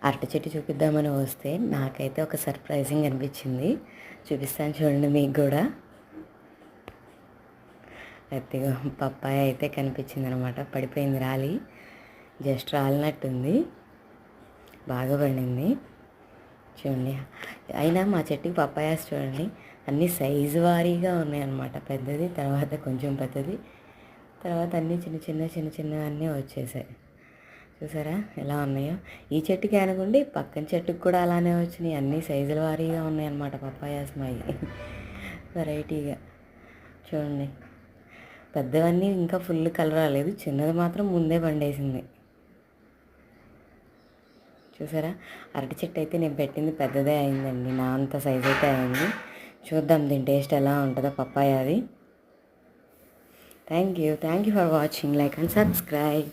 అరటి చెట్టు చూపిద్దామని వస్తే నాకైతే ఒక సర్ప్రైజింగ్ అనిపించింది. చూపిస్తాను చూడండి మీకు కూడా. అయితే పప్పాయ అయితే కనిపించింది అనమాట. పడిపోయింది రాలి, జస్ట్ రాలినట్టుంది, బాగా పండింది చూడండి. అయినా మా చెట్టుకి పప్పాయాస్ చూడండి అన్నీ సైజు వారీగా ఉన్నాయన్నమాట. పెద్దది, తర్వాత కొంచెం పెద్దది, తర్వాత అన్నీ చిన్న చిన్నవన్నీ వచ్చేసాయి. చూసారా ఎలా ఉన్నాయో. ఈ చెట్టుకి అనుకోండి, పక్కన చెట్టుకి కూడా అలానే వచ్చినాయి. అన్నీ సైజుల వారీగా ఉన్నాయన్నమాట పప్పాయాస్ మాయి, వెరైటీగా చూడండి. పెద్దవన్నీ ఇంకా ఫుల్ కలర్ రాలేదు, చిన్నది మాత్రం ముందే పండేసింది. చూసారా, అరటి చెట్టు అయితే నేను పెట్టింది పెద్దదే అయిందండి, నా అంత సైజ్ అయితే అయింది. చూద్దాం దీని టేస్ట్ ఎలా ఉంటుందో పప్పాయ అది. Thank you for watching. Like and subscribe.